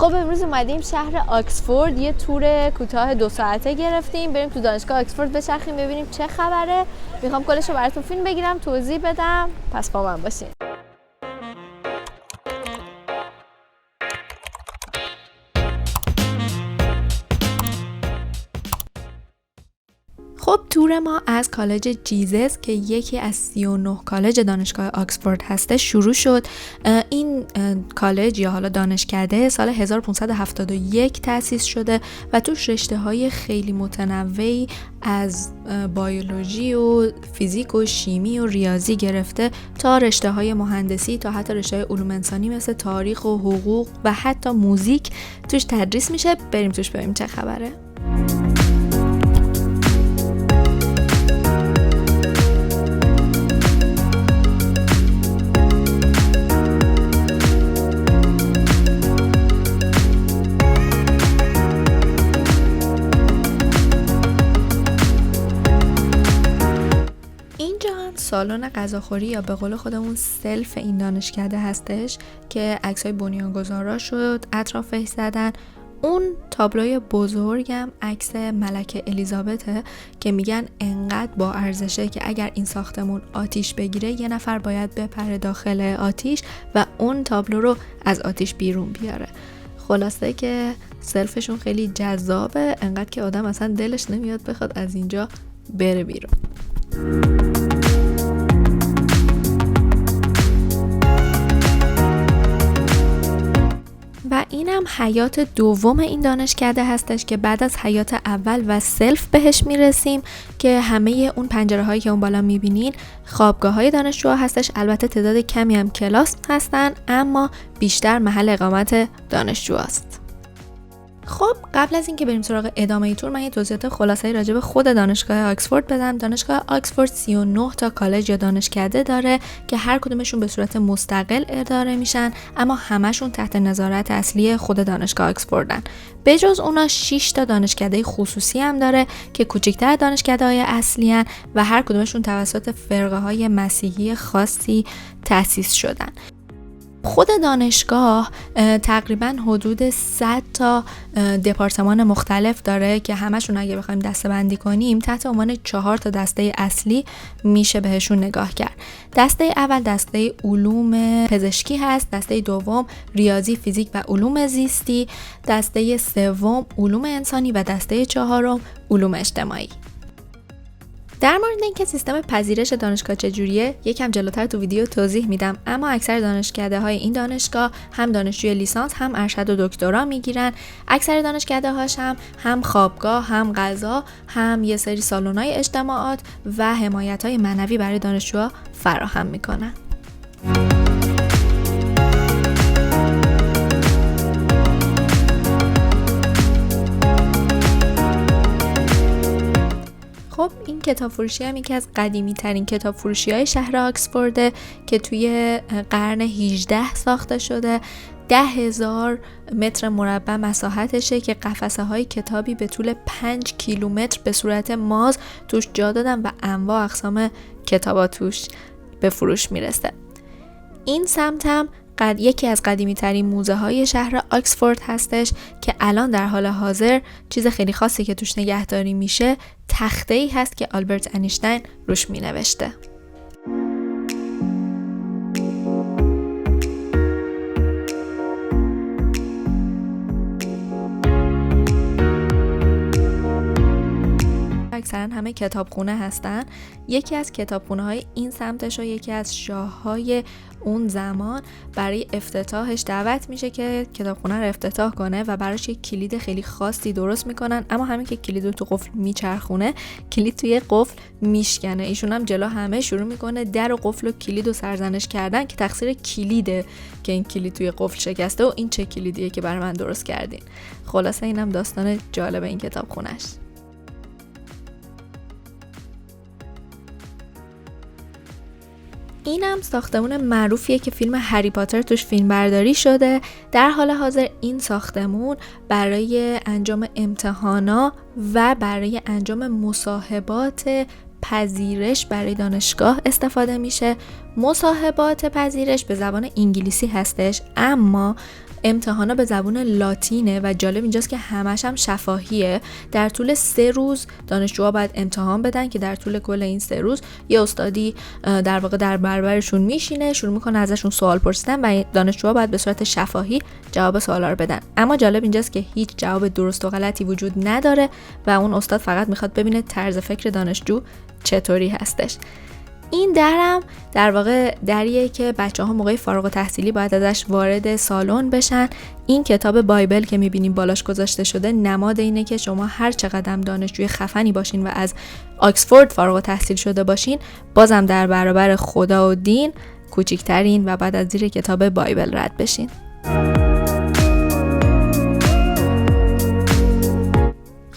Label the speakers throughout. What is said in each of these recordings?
Speaker 1: خب امروز اومدیم شهر آکسفورد، یه تور کوتاه 2 ساعته گرفتیم بریم تو دانشگاه آکسفورد بچرخیم ببینیم چه خبره. میخوام کلش رو براتون فیلم بگیرم توضیح بدم، پس با من باشین. خب تور ما از کالج جیزس که یکی از 39 کالج دانشگاه آکسفورد هسته شروع شد. این کالج یا حالا دانشکده سال 1571 تأسیس شده و توش رشته‌های خیلی متنوعی از بیولوژی و فیزیک و شیمی و ریاضی گرفته تا رشته‌های مهندسی تا حتی رشته‌های علوم انسانی مثل تاریخ و حقوق و حتی موزیک توش تدریس میشه. بریم توش ببینیم چه خبره. سالن غذاخوری یا به قول خودمون سلف این دانشکده هستش که عکسای بنیانگذارا شد اطرافش زدن. اون تابلوی بزرگم عکس ملکه الیزابته که میگن انقدر با ارزشه که اگر این ساختمون آتیش بگیره یه نفر باید بپره داخل آتیش و اون تابلو رو از آتیش بیرون بیاره. خلاصه که سلفشون خیلی جذابه، انقدر که آدم اصلا دلش نمیاد بخواد از اینجا بره بیرون. و اینم حیات دوم این دانشکده هستش که بعد از حیات اول و سلف بهش میرسیم که همه اون پنجره هایی که اون بالا میبینین خوابگاه های دانشجوها هستش. البته تعداد کمی هم کلاس هستن اما بیشتر محل اقامت دانشجوهاست. خب قبل از اینکه بریم سراغ ادامه تور من یه توضیحات خلاصه‌ای راجع به خود دانشگاه آکسفورد بدم. دانشگاه آکسفورد 39 تا کالج یا دانشکده داره که هر کدومشون به صورت مستقل اداره میشن اما همشون تحت نظارت اصلی خود دانشگاه آکسفوردن. به جز اونا 6 تا دانشکده خصوصی هم داره که کوچکتر دانشکده‌های اصلی هن و هر کدومشون توسط فرقه‌های مسیحی خاصی تأسیس شدن. خود دانشگاه تقریبا حدود 100 تا دپارتمان مختلف داره که همشون اگه بخوایم دسته‌بندی کنیم تحت عنوان 4 تا دسته اصلی میشه بهشون نگاه کرد. دسته اول دسته علوم پزشکی هست، دسته دوم ریاضی، فیزیک و علوم زیستی، دسته سوم علوم انسانی و دسته چهارم علوم اجتماعی. در مورد اینکه سیستم پذیرش دانشگاه چجوریه یکم جلوتر تو ویدیو توضیح میدم، اما اکثر دانشکده های این دانشگاه هم دانشجوی لیسانس هم ارشد و دکترا میگیرن. اکثر دانشکده هاش هم خوابگاه، هم غذا، هم یه سری سالن‌های اجتماعات و حمایت‌های معنوی برای دانشجوها فراهم میکنن. خب این کتاب فروشی هم یکی از قدیمی ترین کتاب فروشی های شهر آکسفورده که توی قرن 18 ساخته شده. 10,000 متر مربع مساحتشه که قفسه های کتابی به طول 5 کیلومتر به صورت ماز توش جا دادن و انواع اقسام کتابا توش به فروش میرسه. این سمت هم یکی از قدیمی ترین موزه های شهر آکسفورد هستش که الان در حال حاضر چیز خیلی خاصی که توش نگهداری میشه تخته‌ای هست که آلبرت انیشتین روش می نوشته. اکثرا همه کتابخونه هستن. یکی از کتابخونه های این سمتش و یکی از شاههای اون زمان برای افتتاحش دعوت میشه که کتابخونه رو افتتاح کنه و براش یک کلید خیلی خاصی درست میکنن، اما همین که کلید رو تو قفل میچرخونه کلید توی قفل میشکنه. ایشون هم جلو همه شروع میکنه در و قفل و کلید رو سرزنش کردن که تقصیر کلیده که این کلید توی قفل شکسته و این چه کلیدیه که برای من درست کردین. خلاصه اینم داستان جالب این کتابخونه‌اش. اینم ساختمون معروفیه که فیلم هری پاتر توش فیلم برداری شده. در حال حاضر این ساختمون برای انجام امتحانا و برای انجام مصاحبات پذیرش برای دانشگاه استفاده میشه. مصاحبات پذیرش به زبان انگلیسی هستش اما امتحانا به زبان لاتینه و جالب اینجاست که همش هم شفاهیه. در طول 3 روز دانشجوها باید امتحان بدن که در طول کل این 3 روز یه استادی در واقع در برابرشون میشینه، شروع میکنه ازشون سوال پرسیدن و دانشجوها باید به صورت شفاهی جواب سوالا رو بدن. اما جالب اینجاست که هیچ جواب درست و غلطی وجود نداره و اون استاد فقط میخواد ببینه طرز فکر دانشجو چطوری هستش. این درم در واقع دریه که بچه‌ها موقع فارغ التحصیلی باید ازش وارد سالن بشن. این کتاب بایبل که می‌بینیم بالاش گذاشته شده نماد اینه که شما هر چقدر دانشجوی خفنی باشین و از آکسفورد فارغ التحصیل شده باشین، بازم در برابر خدا و دین کوچیک‌ترین و بعد از زیر کتاب بایبل رد بشین.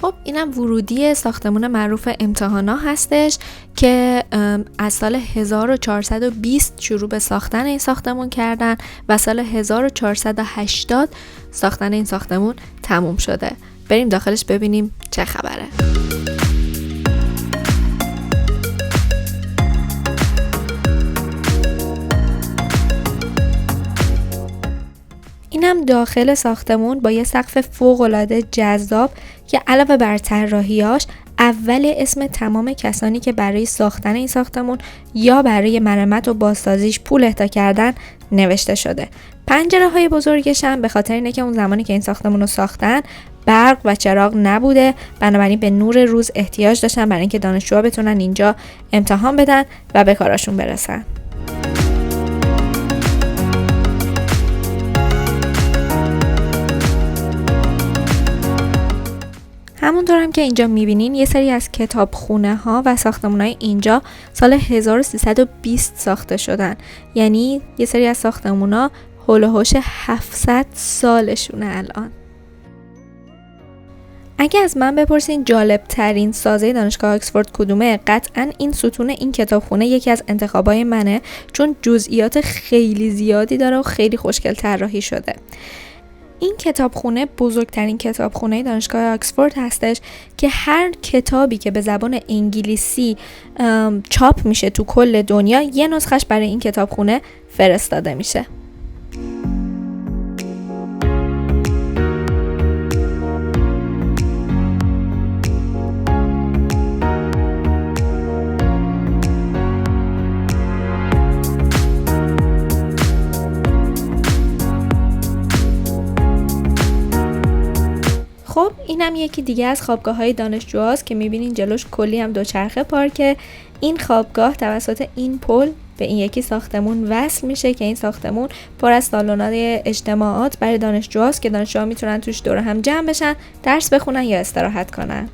Speaker 1: خب اینم ورودی ساختمون معروف امتحانا هستش که از سال 1420 شروع به ساختن این ساختمون کردن و سال 1480 ساختن این ساختمون تموم شده. بریم داخلش ببینیم چه خبره. اینم داخل ساختمون با یه سقف فوق‌العاده جذاب که علاوه بر طراحیاش اول اسم تمام کسانی که برای ساختن این ساختمون یا برای مرمت و بازسازیش پول اهدا کردن نوشته شده. پنجره‌های بزرگش هم به خاطر اینه که اون زمانی که این ساختمون رو ساختن برق و چراغ نبوده، بنابراین به نور روز احتیاج داشتن برای اینکه دانشجوها بتونن اینجا امتحان بدن و به کاراشون برسن. همونطور هم که اینجا میبینین یه سری از کتابخونه ها و ساختمون های اینجا سال 1320 ساخته شدن. یعنی یه سری از ساختمون ها هول و هوش 700 سالشونه الان. اگه از من بپرسین جالب ترین سازه دانشگاه آکسفورد کدومه، قطعا این ستون این کتابخونه یکی از انتخابای منه، چون جزئیات خیلی زیادی داره و خیلی خوشگل طراحی شده. این کتابخونه بزرگترین کتابخونه دانشگاه آکسفورد هستش که هر کتابی که به زبان انگلیسی چاپ میشه تو کل دنیا یه نسخش برای این کتابخونه فرستاده میشه. خب اینم یکی دیگه از خوابگاه‌های دانشجوهاست که می‌بینین جلوش کلی هم دوچرخه پارکه. این خوابگاه توسط این پل به این یکی ساختمون وصل میشه که این ساختمون پر از سالن‌های اجتماعات برای دانشجوهاست که دانشجوها میتونن توش دور هم جمع بشن، درس بخونن یا استراحت کنن.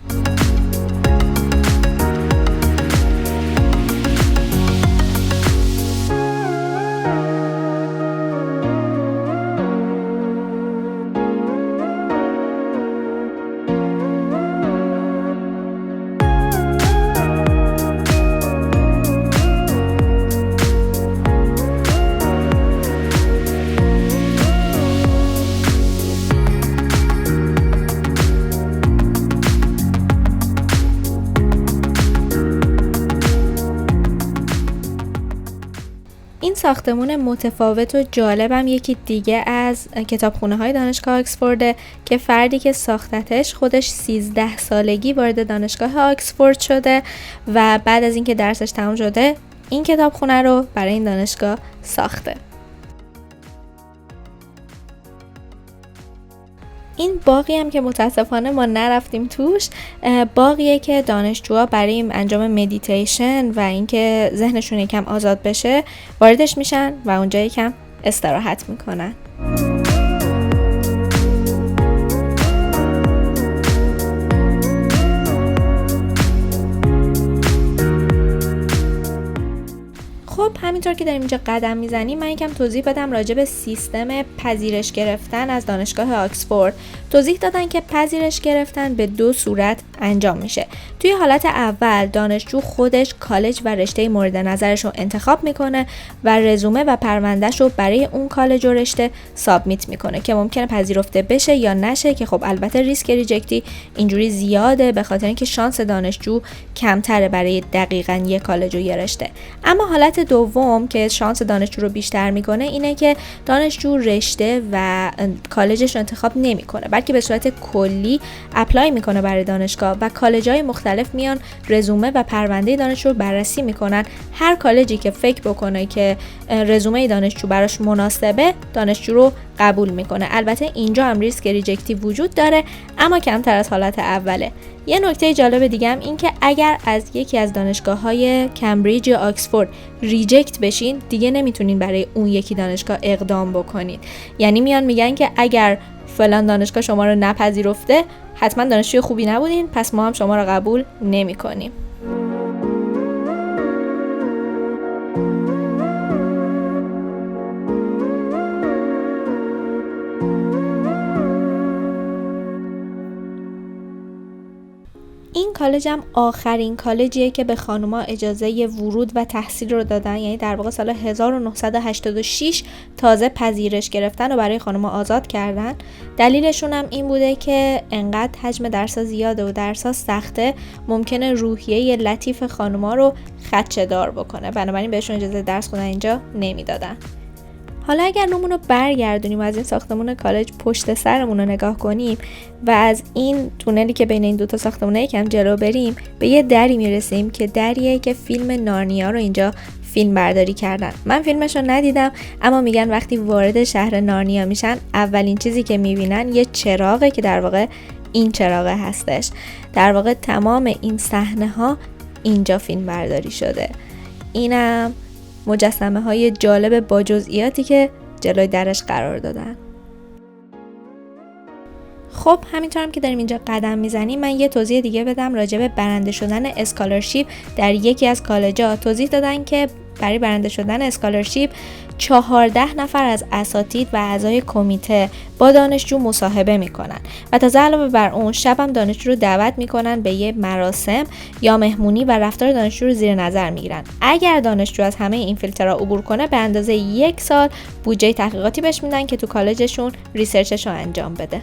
Speaker 1: این ساختمون متفاوت و جالبم یکی دیگه از کتابخونه های دانشگاه آکسفورد که فردی که ساختتش خودش 13 سالگی وارد دانشگاه آکسفورد شده و بعد از اینکه درسش تمام شده این کتابخونه رو برای این دانشگاه ساخته. این باغی هم که متاسفانه ما نرفتیم توش، باغیه که دانشجوها برای انجام مدیتیشن و اینکه ذهنشون یکم آزاد بشه واردش میشن و اونجا یکم استراحت میکنن. خب همینطور که داریم اینجا قدم میزنیم من یکم توضیح بدم راجع به سیستم پذیرش گرفتن از دانشگاه آکسفورد. توضیح دادن که پذیرش گرفتن به 2 صورت انجام میشه. توی حالت اول دانشجو خودش کالج و رشته مورد نظرش رو انتخاب میکنه و رزومه و پروندهش رو برای اون کالج و رشته سابمیت میکنه که ممکنه پذیرفته بشه یا نشه، که خب البته ریسک ریجکتی اینجوری زیاده به خاطر اینکه شانس دانشجو کمتره برای دقیقاً یک کالج و یه رشته. اما حالت دوم که شانس دانشجو رو بیشتر میکنه اینه که دانشجو رشته و کالجش رو انتخاب نمیکنه، بلکه به صورت کلی اپلای میکنه برای دانشگاه و کالج‌های مختلف میان رزومه و پرونده دانشجو رو بررسی میکنن. هر کالجی که فکر بکنه که رزومه دانشجو براش مناسبه دانشجو رو قبول میکنه. البته اینجا هم ریسک ریجکتی وجود داره اما کمتر از حالت اوله. یه نکته جالب دیگه هم این که اگر از یکی از دانشگاه‌های کمبریج یا آکسفورد ریجکت بشین دیگه نمیتونین برای اون یکی دانشگاه اقدام بکنید. یعنی میان میگن که اگر فلان دانشگاه شما رو نپذیرفته حتما دانشجوی خوبی نبودین، پس ما هم شما رو قبول نمی‌کنیم. این کالج هم آخرین کالجیه که به خانوما اجازه ورود و تحصیل رو دادن، یعنی در واقع سال 1986 تازه پذیرش گرفتن و برای خانوما آزاد کردن. دلیلشون هم این بوده که انقدر حجم درس‌ها زیاده و درس‌ها سخته ممکنه روحیه لطیف خانوما رو خدشه‌دار بکنه، بنابراین بهشون اجازه درس خوندن اینجا نمیدادن. حالا اگر نمون رو برگردونیم و از این ساختمون کالج پشت سرمون رو نگاه کنیم و از این تونلی که بین این دوتا ساختمونه یکم جلو بریم به یه دری میرسیم که دریه که فیلم نارنیا رو اینجا فیلم برداری کردن. من فیلمش رو ندیدم اما میگن وقتی وارد شهر نارنیا میشن اولین چیزی که میبینن یه چراغه که در واقع این چراغه هستش. در واقع تمام این صحنه ها اینجا فیلم برداری شده. اینم مجسمه های جالب با جزئیاتی که جلوی درش قرار دادن. خب همینطورم که داریم اینجا قدم میزنیم من یه توضیح دیگه بدم راجع به برنده شدن اسکالرشیپ در یکی از کالج‌ها. توضیح دادن که برای برنده شدن اسکالرشیپ 14 نفر از اساتید و اعضای کمیته با دانشجو مصاحبه میکنن و تازه علاوه بر اون شب هم دانشجو رو دعوت میکنن به یه مراسم یا مهمونی و رفتار دانشجو رو زیر نظر میگیرن. اگر دانشجو از همه این فیلترها عبور کنه به اندازه 1 سال بودجه تحقیقاتی بهش میدن که تو کالجشون ریسرچش رو انجام بده.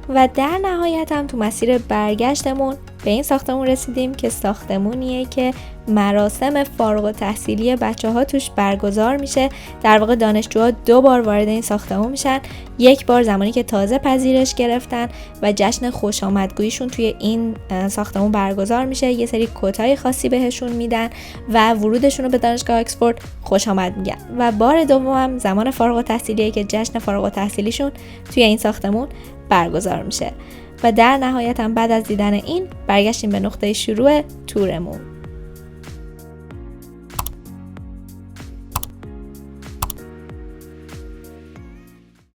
Speaker 1: و در نهایت هم تو مسیر برگشتمون به این ساختمون رسیدیم که ساختمونیه که مراسم فارغ التحصیلی بچه‌ها توش برگزار میشه. در واقع دانشجوها 2 بار وارد این ساختمون میشن. یک بار زمانی که تازه پذیرش گرفتن و جشن خوش آمدگوییشون توی این ساختمون برگزار میشه. یه سری کتای خاصی بهشون میدن و ورودشون رو به دانشگاه آکسفورد خوش آمد میگن. و بار دوم هم زمان فارغ التحصیلیه که جشن فارغ التحصیلیشون توی این ساختمون برگزار میشه. و در نهایت هم بعد از دیدن این برگشتیم به نقطه شروع تورمون.